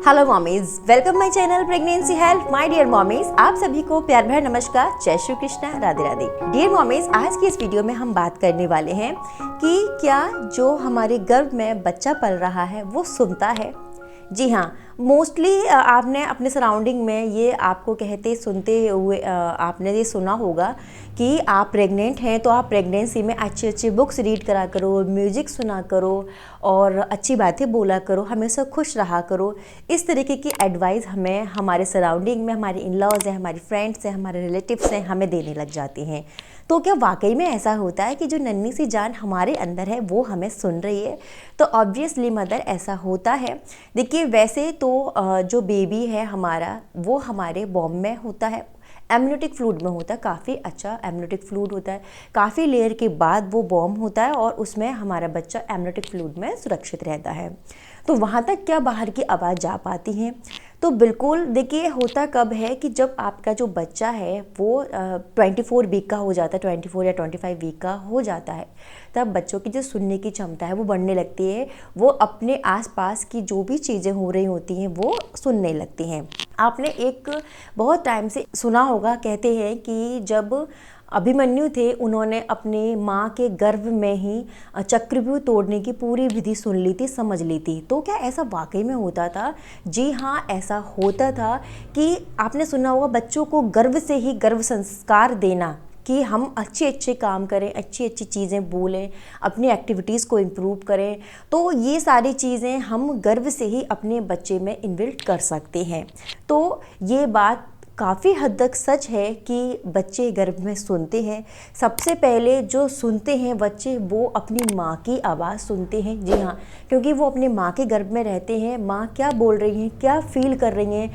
Hello mommies, welcome my channel pregnancy health. My dear mommies, आप सभी को प्यार भरा नमस्कार, जय श्री कृष्णा, राधे राधे। डियर मॉमीज, आज की इस वीडियो में हम बात करने वाले हैं कि क्या जो हमारे गर्भ में बच्चा पल रहा है वो सुनता है। जी हाँ, मोस्टली आपने अपने सराउंडिंग में ये आपको कहते सुनते हुए आपने ये सुना होगा कि आप प्रेग्नेंट हैं तो आप प्रेगनेंसी में अच्छी अच्छी बुक्स रीड करा करो, म्यूजिक सुना करो और अच्छी बातें बोला करो, हमेशा खुश रहा करो। इस तरीके की एडवाइस हमें हमारे सराउंडिंग में हमारे इन लॉज हैं, हमारी फ्रेंड्स हैं, हमारे रिलेटिव्स हैं, हमें देने लग जाती हैं। तो क्या वाकई में ऐसा होता है कि जो नन्ही सी जान हमारे अंदर है वो हमें सुन रही है? तो ऑब्वियसली मदर ऐसा होता है। देखिए, वैसे तो जो बेबी है हमारा वो हमारे बॉम्ब में होता है, एमनियोटिक फ्लूइड में होता है, काफ़ी अच्छा एमनियोटिक फ्लूइड होता है। काफ़ी लेयर के बाद वो बॉम्ब होता है और उसमें हमारा बच्चा एमनियोटिक फ्लूइड में सुरक्षित रहता है। तो वहाँ तक क्या बाहर की आवाज़ जा पाती है? तो बिल्कुल। देखिए, होता कब है कि जब आपका जो बच्चा है वो 24 वीक का हो जाता है, 24 या 25 वीक का हो जाता है, तब बच्चों की जो सुनने की क्षमता है वो बढ़ने लगती है। वो अपने आसपास की जो भी चीज़ें हो रही होती हैं वो सुनने लगती हैं। आपने एक बहुत टाइम से सुना होगा, कहते हैं कि जब अभिमन्यु थे उन्होंने अपने माँ के गर्भ में ही चक्रव्यूह तोड़ने की पूरी विधि सुन ली थी, समझ ली थी। तो क्या ऐसा वाकई में होता था? जी हाँ, ऐसा होता था कि आपने सुना होगा बच्चों को गर्भ से ही गर्भ संस्कार देना कि हम अच्छे अच्छे काम करें, अच्छी अच्छी चीज़ें बोलें, अपनी एक्टिविटीज़ को इम्प्रूव करें। तो ये सारी चीज़ें हम गर्भ से ही अपने बच्चे में इनबिल्ट कर सकते हैं। तो ये बात काफ़ी हद तक सच है कि बच्चे गर्भ में सुनते हैं। सबसे पहले जो सुनते हैं बच्चे वो अपनी माँ की आवाज़ सुनते हैं। जी हाँ, क्योंकि वो अपने माँ के गर्भ में रहते हैं। माँ क्या बोल रही हैं, क्या फील कर रही हैं,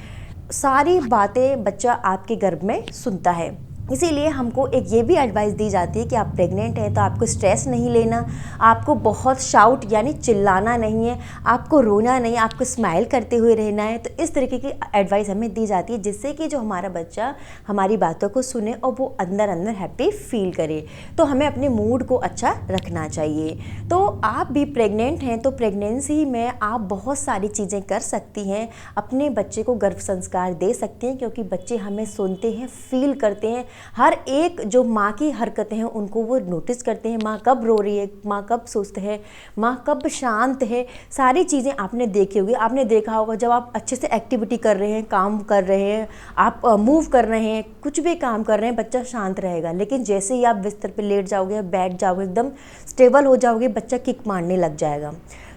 सारी बातें बच्चा आपके गर्भ में सुनता है। इसीलिए हमको एक ये भी एडवाइस दी जाती है कि आप प्रेग्नेंट हैं तो आपको स्ट्रेस नहीं लेना, आपको बहुत शाउट यानी चिल्लाना नहीं है, आपको रोना नहीं, आपको स्माइल करते हुए रहना है। तो इस तरीके की एडवाइस हमें दी जाती है जिससे कि जो हमारा बच्चा हमारी बातों को सुने और वो अंदर अंदर हैप्पी फील करे। तो हमें अपने मूड को अच्छा रखना चाहिए। तो आप भी प्रेग्नेंट हैं तो प्रेगनेंसी में आप बहुत सारी चीज़ें कर सकती हैं। अपने बच्चे को गर्भ संस्कार दे सकते हैं क्योंकि बच्चे हमें सुनते हैं, फील करते हैं। हर एक जो माँ की हरकतें हैं उनको वो नोटिस करते हैं। माँ कब रो रही है, माँ कब सुस्त है, माँ कब शांत है, सारी चीज़ें आपने देखी होगी। आपने देखा होगा जब आप अच्छे से एक्टिविटी कर रहे हैं, काम कर रहे हैं, आप मूव कर रहे हैं, कुछ भी काम कर रहे हैं, बच्चा शांत रहेगा। लेकिन जैसे ही आप बिस्तर पे लेट जाओगे, बैठ जाओगे, एकदम स्टेबल हो जाओगे, बच्चा किक मारने लग जाएगा।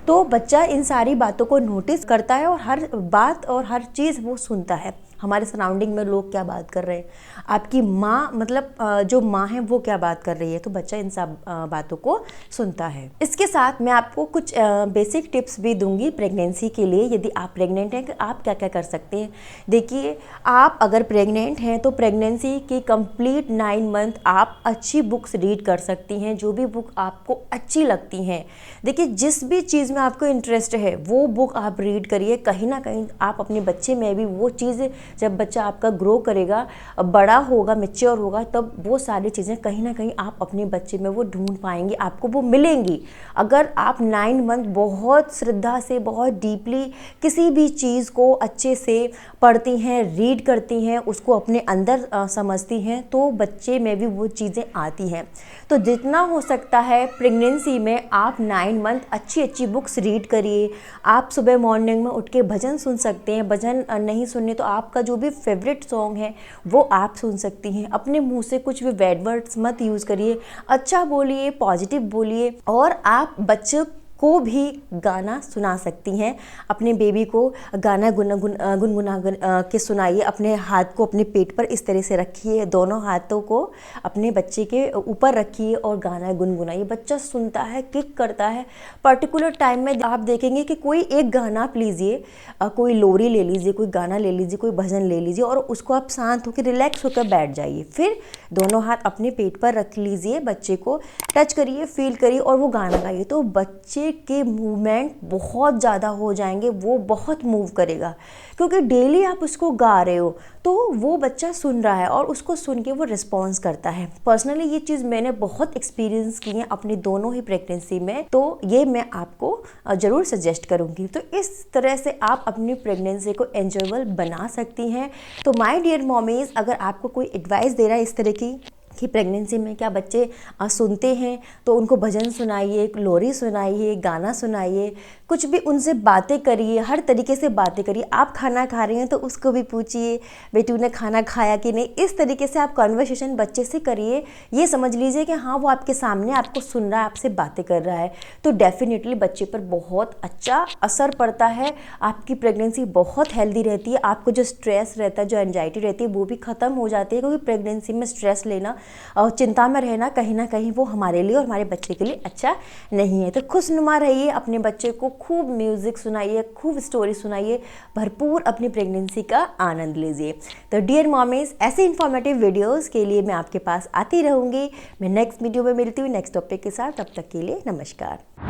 तो बच्चा इन सारी बातों को नोटिस करता है और हर बात और हर चीज़ वो सुनता है। हमारे सराउंडिंग में लोग क्या बात कर रहे हैं, आपकी माँ मतलब जो माँ है वो क्या बात कर रही है, तो बच्चा इन सब बातों को सुनता है। इसके साथ मैं आपको कुछ बेसिक टिप्स भी दूंगी प्रेगनेंसी के लिए। यदि आप प्रेग्नेंट हैं कि आप क्या क्या कर सकते हैं। देखिए, आप अगर प्रेग्नेंट हैं तो प्रेगनेंसी की कंप्लीट 9 मंथ आप अच्छी बुक्स रीड कर सकती हैं, जो भी बुक आपको अच्छी लगती हैं। देखिए, जिस भी चीज़ में आपको इंटरेस्ट है वो बुक आप रीड करिए। कहीं ना कहीं आप अपने बच्चे में भी वो चीज़, जब बच्चा आपका ग्रो करेगा, बड़ा होगा, मैच्योर होगा, तब वो सारी चीज़ें कहीं ना कहीं आप अपने बच्चे में वो ढूंढ पाएंगे, आपको वो मिलेंगी। अगर आप 9 मंथ बहुत श्रद्धा से, बहुत डीपली किसी भी चीज़ को अच्छे से पढ़ती हैं, रीड करती हैं, उसको अपने अंदर समझती हैं, तो बच्चे में भी वो चीज़ें आती हैं। तो जितना हो सकता है प्रेगनेंसी में आप 9 मंथ अच्छी अच्छी बुक्स रीड करिए। आप सुबह मॉर्निंग में उठ के भजन सुन सकते हैं। भजन नहीं सुनने तो आपका जो भी फेवरेट सॉन्ग है वो आप सुन सकती हैं। अपने मुंह से कुछ भी बैड वर्ड्स मत यूज़ करिए, अच्छा बोलिए, पॉजिटिव बोलिए। और आप बच्चों को भी गाना सुना सकती हैं। अपने बेबी को गाना गुनगुना के सुनाइए। अपने हाथ को अपने पेट पर इस तरह से रखिए, दोनों हाथों को अपने बच्चे के ऊपर रखिए और गाना गुनगुनाइए। बच्चा सुनता है, किक करता है। पर्टिकुलर टाइम में आप देखेंगे कि कोई एक गाना आप लीजिए, कोई लोरी ले लीजिए, कोई गाना ले लीजिए, कोई भजन ले लीजिए और उसको आप शांत होकर रिलैक्स होकर बैठ जाइए। फिर दोनों हाथ अपने पेट पर रख लीजिए, बच्चे को टच करिए, फील करिए और वो गाना गाइए। तो बच्चे बच्चे के मूवमेंट बहुत ज़्यादा हो जाएंगे, वो बहुत मूव करेगा, क्योंकि डेली आप उसको गा रहे हो तो वो बच्चा सुन रहा है और उसको सुन के वो रिस्पॉन्स करता है। पर्सनली ये चीज़ मैंने बहुत एक्सपीरियंस की है अपनी दोनों ही प्रेगनेंसी में, तो ये मैं आपको ज़रूर सजेस्ट करूँगी। तो इस तरह से आप अपनी प्रेगनेंसी को एंजॉयबल बना सकती हैं। तो माय डियर मॉमीज़, अगर आपको कोई एडवाइस दे रहा है इस तरह की कि प्रेगनेंसी में क्या बच्चे सुनते हैं, तो उनको भजन सुनाइए, लोरी सुनाइए, गाना सुनाइए, कुछ भी उनसे बातें करिए, हर तरीके से बातें करिए। आप खाना खा रही हैं तो उसको भी पूछिए, बेटी ने खाना खाया कि नहीं। इस तरीके से आप कन्वर्सेशन बच्चे से करिए। ये समझ लीजिए कि हाँ, वो आपके सामने आपको सुन रहा है, आपसे बातें कर रहा है, तो डेफिनेटली बच्चे पर बहुत अच्छा असर पड़ता है। आपकी प्रेगनेंसी बहुत हेल्दी रहती है। आपको जो स्ट्रेस रहता है, जो एंजाइटी रहती है, वो भी ख़त्म हो जाती है, क्योंकि प्रेगनेंसी में स्ट्रेस लेना और चिंता में रहना कहीं ना कहीं वो हमारे लिए और हमारे बच्चे के लिए अच्छा नहीं है। तो खुशनुमा रहिए, अपने बच्चे को खूब म्यूज़िक सुनाइए, खूब स्टोरी सुनाइए, भरपूर अपनी प्रेगनेंसी का आनंद लीजिए। तो डियर मॉमीज़, ऐसे इन्फॉर्मेटिव वीडियोज़ के लिए मैं आपके पास आती रहूँगी। मैं नेक्स्ट वीडियो में मिलती हूँ नेक्स्ट टॉपिक के साथ। तब तक के लिए नमस्कार।